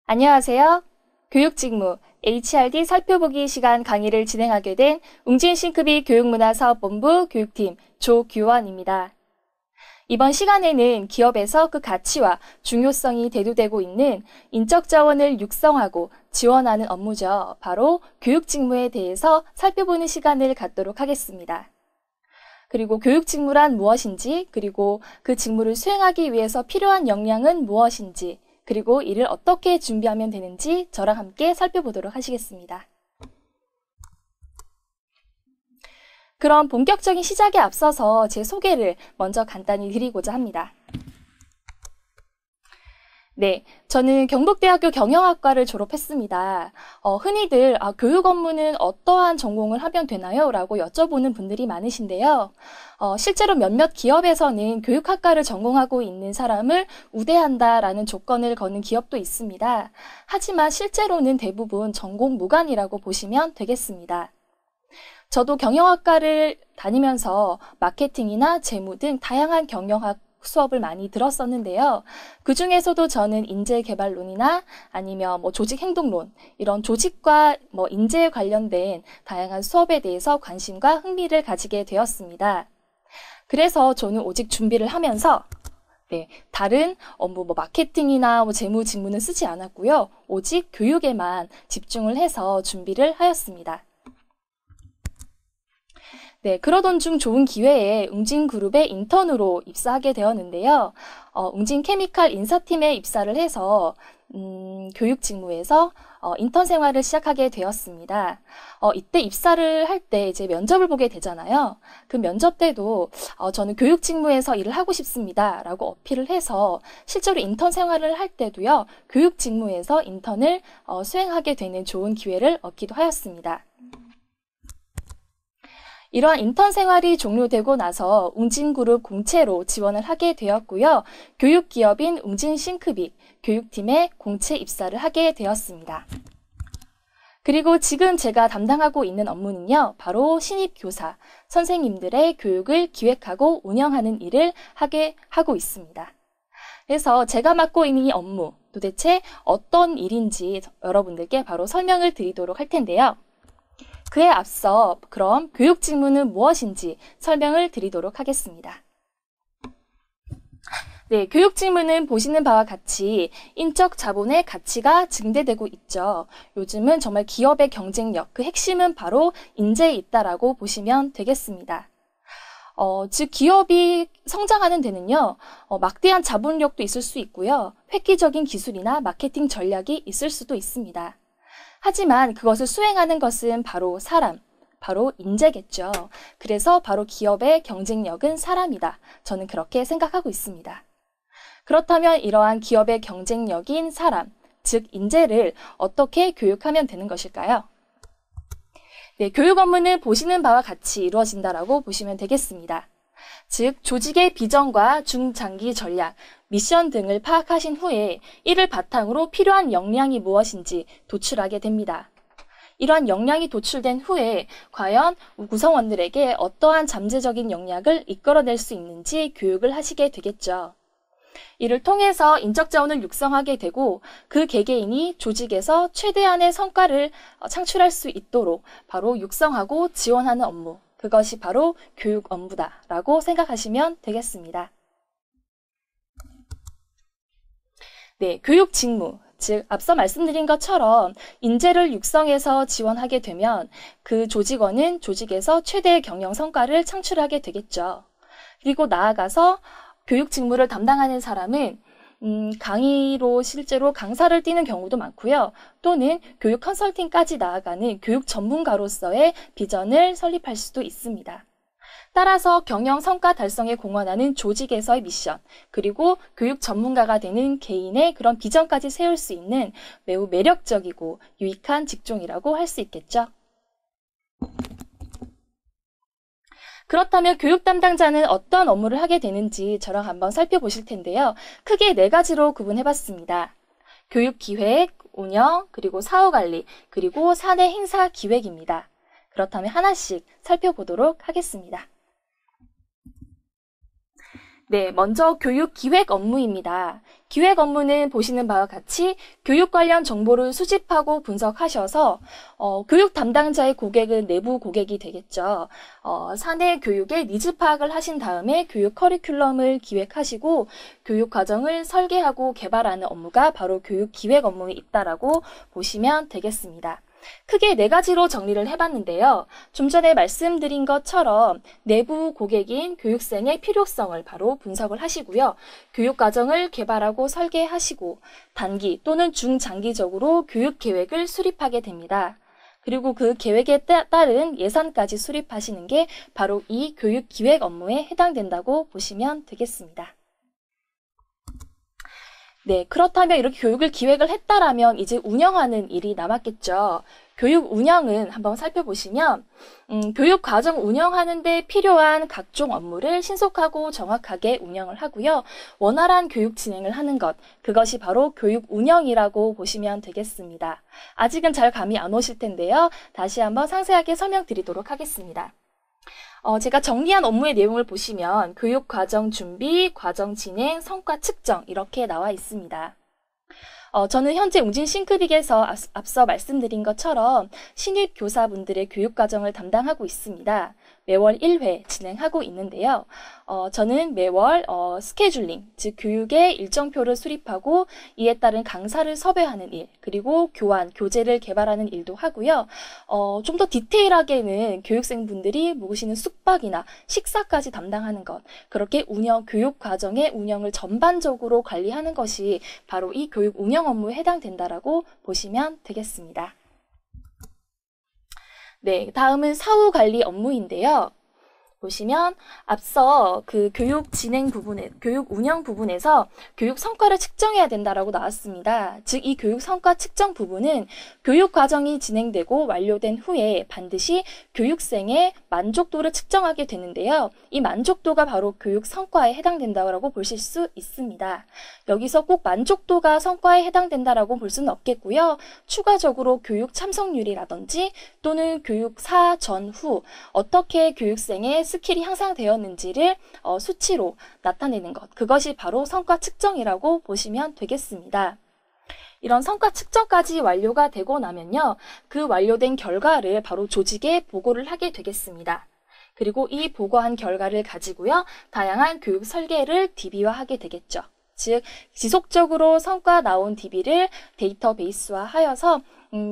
안녕하세요. 교육직무 HRD 살펴보기 시간 강의를 진행하게 된 웅진싱크비 교육문화사업본부 교육팀 조규원입니다. 이번 시간에는 기업에서 그 가치와 중요성이 대두되고 있는 인적 자원을 육성하고 지원하는 업무죠. 바로 교육직무에 대해서 살펴보는 시간을 갖도록 하겠습니다. 그리고 교육직무란 무엇인지, 그리고 그 직무를 수행하기 위해서 필요한 역량은 무엇인지, 그리고 이를 어떻게 준비하면 되는지 저랑 함께 살펴보도록 하시겠습니다. 그럼 본격적인 시작에 앞서서 제 소개를 먼저 간단히 드리고자 합니다. 네, 저는 경북대학교 경영학과를 졸업했습니다. 흔히들 교육 업무는 어떠한 전공을 하면 되나요? 라고 여쭤보는 분들이 많으신데요. 실제로 몇몇 기업에서는 교육학과를 전공하고 있는 사람을 우대한다라는 조건을 거는 기업도 있습니다. 하지만 실제로는 대부분 전공 무관이라고 보시면 되겠습니다. 저도 경영학과를 다니면서 마케팅이나 재무 등 다양한 경영학 수업을 많이 들었었는데요. 그 중에서도 저는 인재개발론이나 아니면 조직행동론, 이런 조직과 인재에 관련된 다양한 수업에 대해서 관심과 흥미를 가지게 되었습니다. 그래서 저는 오직 준비를 하면서 다른 업무, 마케팅이나 재무 직무는 쓰지 않았고요. 오직 교육에만 집중을 해서 준비를 하였습니다. 그러던 중 좋은 기회에 웅진그룹의 인턴으로 입사하게 되었는데요. 웅진케미칼 인사팀에 입사를 해서 교육 직무에서 인턴 생활을 시작하게 되었습니다. 이때 입사를 할 때 이제 면접을 보게 되잖아요. 그 면접 때도 저는 교육 직무에서 일을 하고 싶습니다 라고 어필을 해서 실제로 인턴 생활을 할 때도요. 교육 직무에서 인턴을 수행하게 되는 좋은 기회를 얻기도 하였습니다. 이러한 인턴 생활이 종료되고 나서 웅진그룹 공채로 지원을 하게 되었고요. 교육기업인 웅진싱크비 교육팀에 공채 입사를 하게 되었습니다. 그리고 지금 제가 담당하고 있는 업무는요. 바로 신입교사, 선생님들의 교육을 기획하고 운영하는 일을 하고 있습니다. 그래서 제가 맡고 있는 이 업무, 도대체 어떤 일인지 여러분들께 바로 설명을 드리도록 할 텐데요. 그에 앞서 그럼 교육 직무는 무엇인지 설명을 드리도록 하겠습니다. 교육 직무는 보시는 바와 같이 인적 자본의 가치가 증대되고 있죠. 요즘은 정말 기업의 경쟁력, 그 핵심은 바로 인재에 있다라고 보시면 되겠습니다. 즉 기업이 성장하는 데는요, 막대한 자본력도 있을 수 있고요. 획기적인 기술이나 마케팅 전략이 있을 수도 있습니다. 하지만 그것을 수행하는 것은 바로 사람, 바로 인재겠죠. 그래서 바로 기업의 경쟁력은 사람이다. 저는 그렇게 생각하고 있습니다. 그렇다면 이러한 기업의 경쟁력인 사람, 즉 인재를 어떻게 교육하면 되는 것일까요? 교육 업무는 보시는 바와 같이 이루어진다라고 보시면 되겠습니다. 즉 조직의 비전과 중장기 전략, 미션 등을 파악하신 후에 이를 바탕으로 필요한 역량이 무엇인지 도출하게 됩니다. 이러한 역량이 도출된 후에 과연 구성원들에게 어떠한 잠재적인 역량을 이끌어낼 수 있는지 교육을 하시게 되겠죠. 이를 통해서 인적 자원을 육성하게 되고 그 개개인이 조직에서 최대한의 성과를 창출할 수 있도록 바로 육성하고 지원하는 업무, 그것이 바로 교육 업무다라고 생각하시면 되겠습니다. 교육 직무, 즉 앞서 말씀드린 것처럼 인재를 육성해서 지원하게 되면 그 조직원은 조직에서 최대의 경영 성과를 창출하게 되겠죠. 그리고 나아가서 교육 직무를 담당하는 사람은 강의로 실제로 강사를 띠는 경우도 많고요. 또는 교육 컨설팅까지 나아가는 교육 전문가로서의 비전을 설립할 수도 있습니다. 따라서 경영 성과 달성에 공헌하는 조직에서의 미션, 그리고 교육 전문가가 되는 개인의 그런 비전까지 세울 수 있는 매우 매력적이고 유익한 직종이라고 할 수 있겠죠. 그렇다면 교육 담당자는 어떤 업무를 하게 되는지 저랑 한번 살펴보실 텐데요. 크게 4가지로 구분해봤습니다. 교육 기획, 운영, 그리고 사후 관리, 그리고 사내 행사 기획입니다. 그렇다면 하나씩 살펴보도록 하겠습니다. 네, 먼저 교육 기획 업무입니다. 기획 업무는 보시는 바와 같이 교육 관련 정보를 수집하고 분석하셔서 교육 담당자의 고객은 내부 고객이 되겠죠. 사내 교육의 니즈 파악을 하신 다음에 교육 커리큘럼을 기획하시고 교육 과정을 설계하고 개발하는 업무가 바로 교육 기획 업무에 있다라고 보시면 되겠습니다. 크게 4가지로 정리를 해봤는데요. 좀 전에 말씀드린 것처럼 내부 고객인 교육생의 필요성을 바로 분석을 하시고요. 교육 과정을 개발하고 설계하시고 단기 또는 중장기적으로 교육 계획을 수립하게 됩니다. 그리고 그 계획에 따른 예산까지 수립하시는 게 바로 이 교육 기획 업무에 해당된다고 보시면 되겠습니다. 네, 그렇다면 이렇게 교육을 기획을 했다라면 이제 운영하는 일이 남았겠죠. 교육 운영은 한번 살펴보시면 교육 과정 운영하는 데 필요한 각종 업무를 신속하고 정확하게 운영을 하고요. 원활한 교육 진행을 하는 것, 그것이 바로 교육 운영이라고 보시면 되겠습니다. 아직은 잘 감이 안 오실 텐데요. 다시 한번 상세하게 설명드리도록 하겠습니다. 제가 정리한 업무의 내용을 보시면 교육 과정 준비, 과정 진행, 성과 측정 이렇게 나와 있습니다. 저는 현재 웅진 싱크빅에서 앞서 말씀드린 것처럼 신입 교사분들의 교육 과정을 담당하고 있습니다. 매월 1회 진행하고 있는데요. 저는 매월 스케줄링, 즉 교육의 일정표를 수립하고 이에 따른 강사를 섭외하는 일, 그리고 교환, 교재를 개발하는 일도 하고요. 좀 더 디테일하게는 교육생분들이 먹으시는 숙박이나 식사까지 담당하는 것, 그렇게 교육 과정의 운영을 전반적으로 관리하는 것이 바로 이 교육 운영 업무에 해당된다라고 보시면 되겠습니다. 네, 다음은 사후 관리 업무인데요. 보시면 앞서 그 교육 운영 부분에서 교육 성과를 측정해야 된다라고 나왔습니다. 즉, 이 교육 성과 측정 부분은 교육 과정이 진행되고 완료된 후에 반드시 교육생의 만족도를 측정하게 되는데요. 이 만족도가 바로 교육 성과에 해당된다고 보실 수 있습니다. 여기서 꼭 만족도가 성과에 해당된다라고 볼 수는 없겠고요. 추가적으로 교육 참석률이라든지 또는 교육 전후 어떻게 교육생의 스킬이 향상되었는지를 수치로 나타내는 것, 그것이 바로 성과 측정이라고 보시면 되겠습니다. 이런 성과 측정까지 완료가 되고 나면요, 그 완료된 결과를 바로 조직에 보고를 하게 되겠습니다. 그리고 이 보고한 결과를 가지고요, 다양한 교육 설계를 DB화하게 되겠죠. 즉, 지속적으로 성과 나온 DB를 데이터베이스화 하여서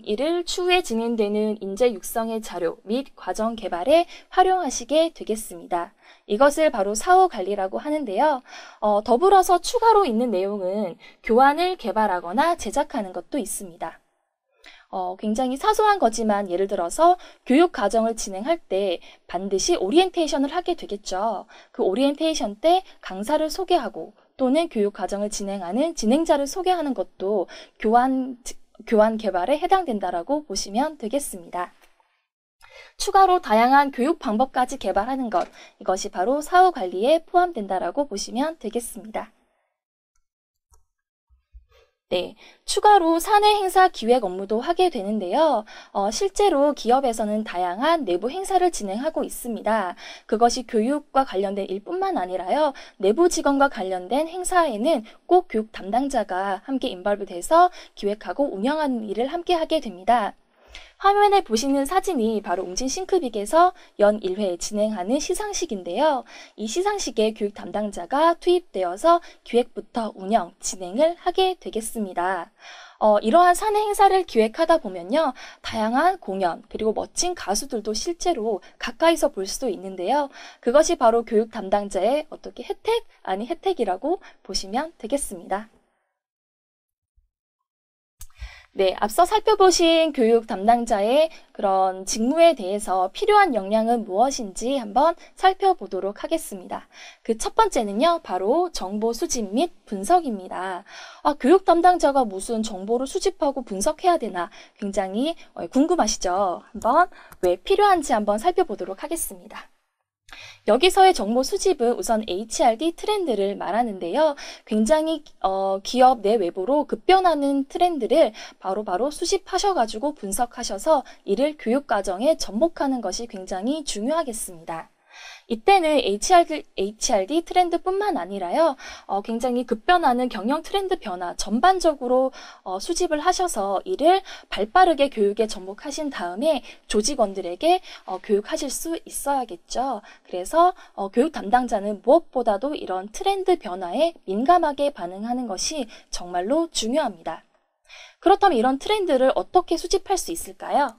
이를 추후에 진행되는 인재 육성의 자료 및 과정 개발에 활용하시게 되겠습니다. 이것을 바로 사후 관리라고 하는데요. 더불어서 추가로 있는 내용은 교환을 개발하거나 제작하는 것도 있습니다. 굉장히 사소한 거지만 예를 들어서 교육 과정을 진행할 때 반드시 오리엔테이션을 하게 되겠죠. 그 오리엔테이션 때 강사를 소개하고 또는 교육 과정을 진행하는 진행자를 소개하는 것도 교환 개발에 해당된다라고 보시면 되겠습니다. 추가로 다양한 교육 방법까지 개발하는 것, 이것이 바로 사후 관리에 포함된다라고 보시면 되겠습니다. 네, 추가로 사내 행사 기획 업무도 하게 되는데요. 실제로 기업에서는 다양한 내부 행사를 진행하고 있습니다. 그것이 교육과 관련된 일뿐만 아니라요. 내부 직원과 관련된 행사에는 꼭 교육 담당자가 함께 인벌브 돼서 기획하고 운영하는 일을 함께 하게 됩니다. 화면에 보시는 사진이 바로 웅진 싱크빅에서 연 1회 진행하는 시상식인데요. 이 시상식에 교육 담당자가 투입되어서 기획부터 운영, 진행을 하게 되겠습니다. 이러한 사내 행사를 기획하다 보면요, 다양한 공연 그리고 멋진 가수들도 실제로 가까이서 볼 수도 있는데요. 그것이 바로 교육 담당자의 어떻게 혜택이라고 보시면 되겠습니다. 네, 앞서 살펴보신 교육 담당자의 그런 직무에 대해서 필요한 역량은 무엇인지 한번 살펴보도록 하겠습니다. 그 첫 번째는요, 바로 정보 수집 및 분석입니다. 교육 담당자가 무슨 정보를 수집하고 분석해야 되나 굉장히 궁금하시죠? 한번 왜 필요한지 한번 살펴보도록 하겠습니다. 여기서의 정보 수집은 우선 HRD 트렌드를 말하는데요. 굉장히 기업 내외부로 급변하는 트렌드를 바로바로 수집하셔가지고 분석하셔서 이를 교육과정에 접목하는 것이 굉장히 중요하겠습니다. 이때는 HRD 트렌드뿐만 아니라요, 굉장히 급변하는 경영 트렌드 변화 전반적으로 수집을 하셔서 이를 발빠르게 교육에 접목하신 다음에 조직원들에게 교육하실 수 있어야겠죠. 그래서 교육 담당자는 무엇보다도 이런 트렌드 변화에 민감하게 반응하는 것이 정말로 중요합니다. 그렇다면 이런 트렌드를 어떻게 수집할 수 있을까요?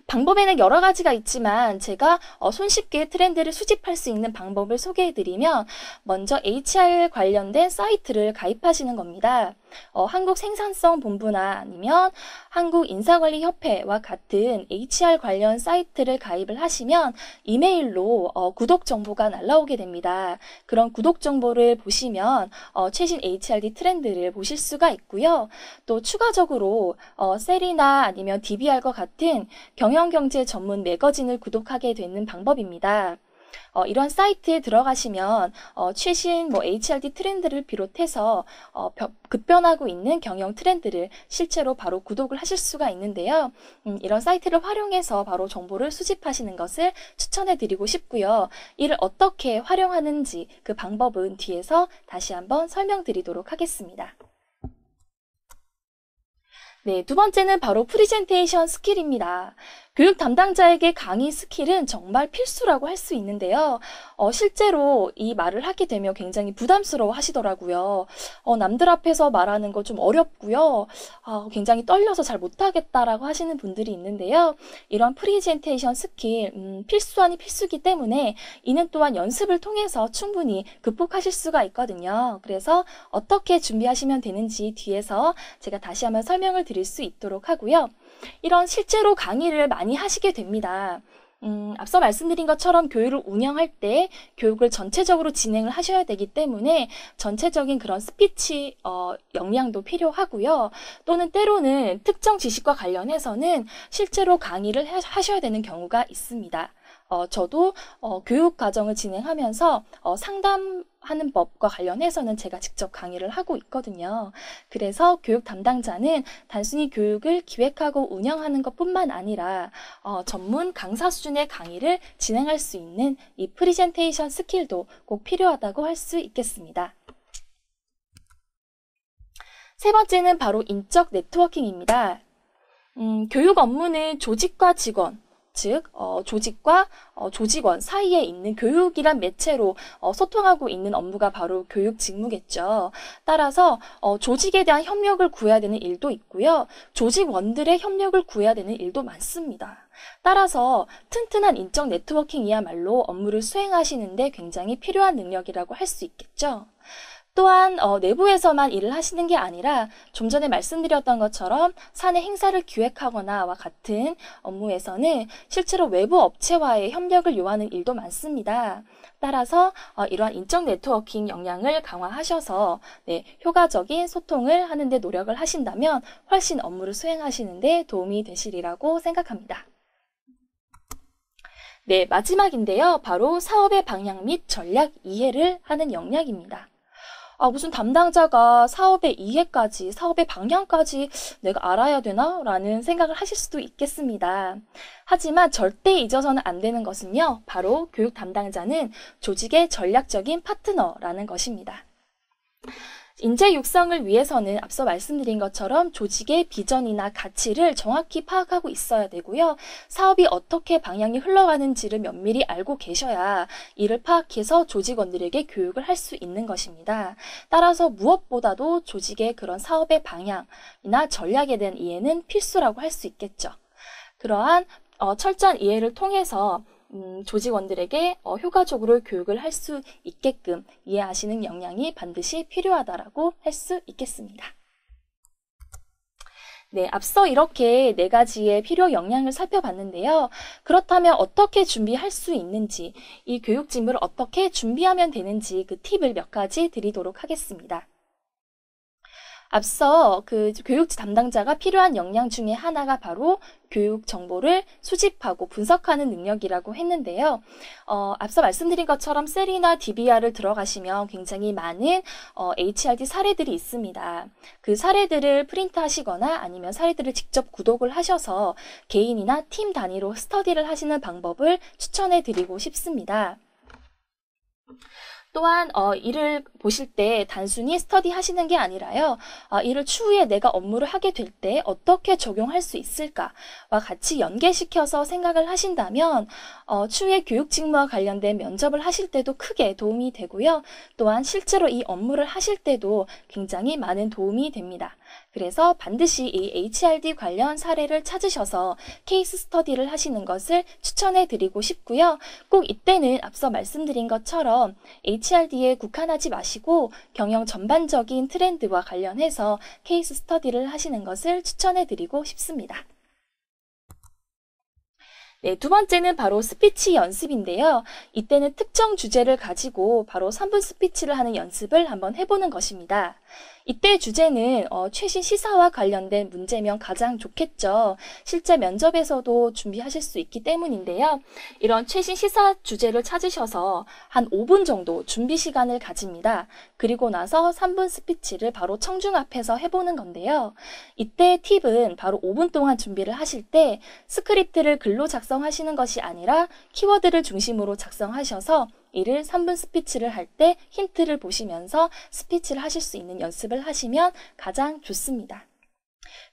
방법에는 여러 가지가 있지만 제가 손쉽게 트렌드를 수집할 수 있는 방법을 소개해드리면 먼저 HR 관련된 사이트를 가입하시는 겁니다. 한국생산성본부나 아니면 한국인사관리협회와 같은 HR 관련 사이트를 가입을 하시면 이메일로 구독 정보가 날라오게 됩니다. 그런 구독 정보를 보시면 최신 HRD 트렌드를 보실 수가 있고요. 또 추가적으로 셀이나 아니면 DBR과 같은 경영경제 전문 매거진을 구독하게 되는 방법입니다. 이런 사이트에 들어가시면 최신 HRD 트렌드를 비롯해서 급변하고 있는 경영 트렌드를 실제로 바로 구독을 하실 수가 있는데요. 이런 사이트를 활용해서 바로 정보를 수집하시는 것을 추천해 드리고 싶고요. 이를 어떻게 활용하는지 그 방법은 뒤에서 다시 한번 설명드리도록 하겠습니다. 네, 두 번째는 바로 프리젠테이션 스킬입니다. 교육 담당자에게 강의 스킬은 정말 필수라고 할 수 있는데요. 실제로 이 말을 하게 되면 굉장히 부담스러워 하시더라고요. 남들 앞에서 말하는 거 좀 어렵고요. 굉장히 떨려서 잘 못하겠다라고 하시는 분들이 있는데요. 이런 프리젠테이션 스킬, 필수 아닌 필수기 때문에 이는 또한 연습을 통해서 충분히 극복하실 수가 있거든요. 그래서 어떻게 준비하시면 되는지 뒤에서 제가 다시 한번 설명을 드릴 수 있도록 하고요. 이런 실제로 강의를 많이 하시게 됩니다. 앞서 말씀드린 것처럼 교육을 운영할 때 교육을 전체적으로 진행을 하셔야 되기 때문에 전체적인 그런 스피치 역량도 필요하고요. 또는 때로는 특정 지식과 관련해서는 실제로 강의를 하셔야 되는 경우가 있습니다. 저도 교육 과정을 진행하면서 상담하는 법과 관련해서는 제가 직접 강의를 하고 있거든요. 그래서 교육 담당자는 단순히 교육을 기획하고 운영하는 것뿐만 아니라 전문 강사 수준의 강의를 진행할 수 있는 이 프리젠테이션 스킬도 꼭 필요하다고 할 수 있겠습니다. 세 번째는 바로 인적 네트워킹입니다. 교육 업무는 조직과 직원, 즉 조직과 조직원 사이에 있는 교육이란 매체로 소통하고 있는 업무가 바로 교육 직무겠죠. 따라서 조직에 대한 협력을 구해야 되는 일도 있고요. 조직원들의 협력을 구해야 되는 일도 많습니다. 따라서 튼튼한 인적 네트워킹이야말로 업무를 수행하시는데 굉장히 필요한 능력이라고 할 수 있겠죠. 또한 내부에서만 일을 하시는 게 아니라 좀 전에 말씀드렸던 것처럼 사내 행사를 기획하거나와 같은 업무에서는 실제로 외부 업체와의 협력을 요하는 일도 많습니다. 따라서 이러한 인적 네트워킹 역량을 강화하셔서 효과적인 소통을 하는 데 노력을 하신다면 훨씬 업무를 수행하시는 데 도움이 되시리라고 생각합니다. 네, 마지막인데요. 바로 사업의 방향 및 전략 이해를 하는 역량입니다. 무슨 담당자가 사업의 이해까지, 사업의 방향까지 내가 알아야 되나? 라는 생각을 하실 수도 있겠습니다. 하지만 절대 잊어서는 안 되는 것은요, 바로 교육 담당자는 조직의 전략적인 파트너라는 것입니다. 인재 육성을 위해서는 앞서 말씀드린 것처럼 조직의 비전이나 가치를 정확히 파악하고 있어야 되고요. 사업이 어떻게 방향이 흘러가는지를 면밀히 알고 계셔야 이를 파악해서 조직원들에게 교육을 할 수 있는 것입니다. 따라서 무엇보다도 조직의 그런 사업의 방향이나 전략에 대한 이해는 필수라고 할 수 있겠죠. 그러한 철저한 이해를 통해서 조직원들에게 효과적으로 교육을 할 수 있게끔 이해하시는 역량이 반드시 필요하다라고 할 수 있겠습니다. 네, 앞서 이렇게 4가지의 필요 역량을 살펴봤는데요. 그렇다면 어떻게 준비할 수 있는지, 이 교육 직무를 어떻게 준비하면 되는지 그 팁을 몇 가지 드리도록 하겠습니다. 앞서 그 교육 담당자가 필요한 역량 중에 하나가 바로 교육 정보를 수집하고 분석하는 능력이라고 했는데요. 앞서 말씀드린 것처럼 셀이나 DBR을 들어가시면 굉장히 많은 HRD 사례들이 있습니다. 그 사례들을 프린트하시거나 아니면 사례들을 직접 구독을 하셔서 개인이나 팀 단위로 스터디를 하시는 방법을 추천해 드리고 싶습니다. 또한 이를 보실 때 단순히 스터디 하시는 게 아니라요. 이를 추후에 내가 업무를 하게 될 때 어떻게 적용할 수 있을까와 같이 연계시켜서 생각을 하신다면 추후에 교육 직무와 관련된 면접을 하실 때도 크게 도움이 되고요. 또한 실제로 이 업무를 하실 때도 굉장히 많은 도움이 됩니다. 그래서 반드시 이 HRD 관련 사례를 찾으셔서 케이스 스터디를 하시는 것을 추천해 드리고 싶고요. 꼭 이때는 앞서 말씀드린 것처럼 HRD에 국한하지 마시고 경영 전반적인 트렌드와 관련해서 케이스 스터디를 하시는 것을 추천해 드리고 싶습니다. 네, 두 번째는 바로 스피치 연습인데요. 이때는 특정 주제를 가지고 바로 3분 스피치를 하는 연습을 한번 해보는 것입니다. 이때 주제는 최신 시사와 관련된 문제면 가장 좋겠죠. 실제 면접에서도 준비하실 수 있기 때문인데요. 이런 최신 시사 주제를 찾으셔서 한 5분 정도 준비 시간을 가집니다. 그리고 나서 3분 스피치를 바로 청중 앞에서 해보는 건데요. 이때 팁은 바로 5분 동안 준비를 하실 때 스크립트를 글로 작성하시는 것이 아니라 키워드를 중심으로 작성하셔서 이를 3분 스피치를 할 때 힌트를 보시면서 스피치를 하실 수 있는 연습을 하시면 가장 좋습니다.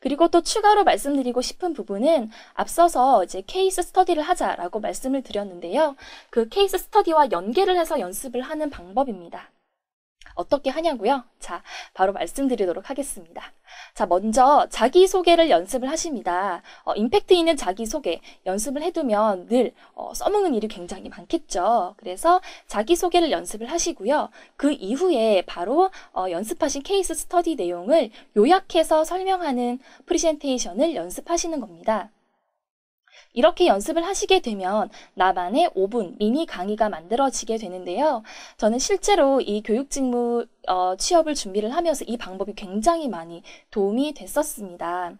그리고 또 추가로 말씀드리고 싶은 부분은 앞서서 이제 케이스 스터디를 하자라고 말씀을 드렸는데요. 그 케이스 스터디와 연계를 해서 연습을 하는 방법입니다. 어떻게 하냐고요? 자, 바로 말씀드리도록 하겠습니다. 자, 먼저 자기소개를 연습을 하십니다. 임팩트 있는 자기소개 연습을 해두면 늘 써먹는 일이 굉장히 많겠죠. 그래서 자기소개를 연습을 하시고요. 그 이후에 바로 연습하신 케이스 스터디 내용을 요약해서 설명하는 프레젠테이션을 연습하시는 겁니다. 이렇게 연습을 하시게 되면 나만의 5분 미니 강의가 만들어지게 되는데요. 저는 실제로 이 교육 직무 취업을 준비를 하면서 이 방법이 굉장히 많이 도움이 됐었습니다.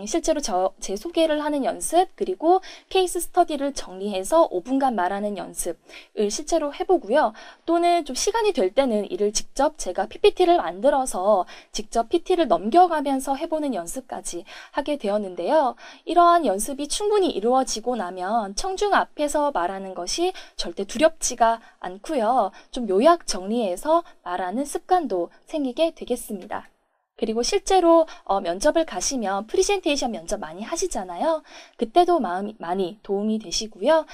실제로 제 소개를 하는 연습, 그리고 케이스 스터디를 정리해서 5분간 말하는 연습을 실제로 해보고요. 또는 좀 시간이 될 때는 이를 직접 제가 PPT를 만들어서 직접 PT를 넘겨가면서 해보는 연습까지 하게 되었는데요. 이러한 연습이 충분히 이루어지고 나면 청중 앞에서 말하는 것이 절대 두렵지가 않고요. 좀 요약 정리해서 말하는 습관도 생기게 되겠습니다. 그리고 실제로 면접을 가시면 프리젠테이션 면접 많이 하시잖아요. 그때도 많이 도움이 되시고요.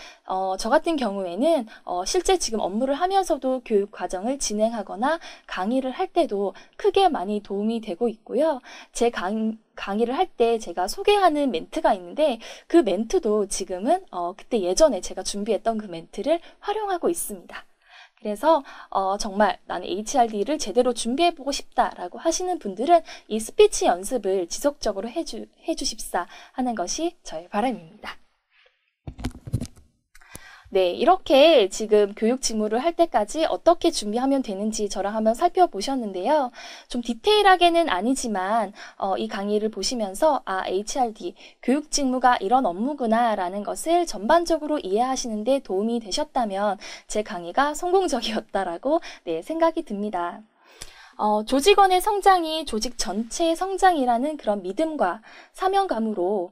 저 같은 경우에는 실제 지금 업무를 하면서도 교육 과정을 진행하거나 강의를 할 때도 크게 많이 도움이 되고 있고요. 제 강의를 할 때 제가 소개하는 멘트가 있는데 그 멘트도 지금은 그때 예전에 제가 준비했던 그 멘트를 활용하고 있습니다. 그래서 정말 나는 HRD를 제대로 준비해보고 싶다라고 하시는 분들은 이 스피치 연습을 지속적으로 해주십사 하는 것이 저의 바람입니다. 네, 이렇게 지금 교육 직무를 할 때까지 어떻게 준비하면 되는지 저랑 한번 살펴보셨는데요. 좀 디테일하게는 아니지만 이 강의를 보시면서 HRD, 교육 직무가 이런 업무구나 라는 것을 전반적으로 이해하시는 데 도움이 되셨다면 제 강의가 성공적이었다라고 생각이 듭니다. 조직원의 성장이 조직 전체의 성장이라는 그런 믿음과 사명감으로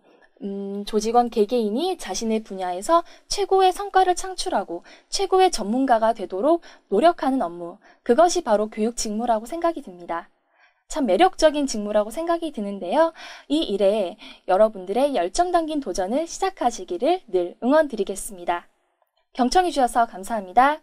조직원 개개인이 자신의 분야에서 최고의 성과를 창출하고 최고의 전문가가 되도록 노력하는 업무, 그것이 바로 교육 직무라고 생각이 듭니다. 참 매력적인 직무라고 생각이 드는데요. 이 일에 여러분들의 열정 담긴 도전을 시작하시기를 늘 응원드리겠습니다. 경청해 주셔서 감사합니다.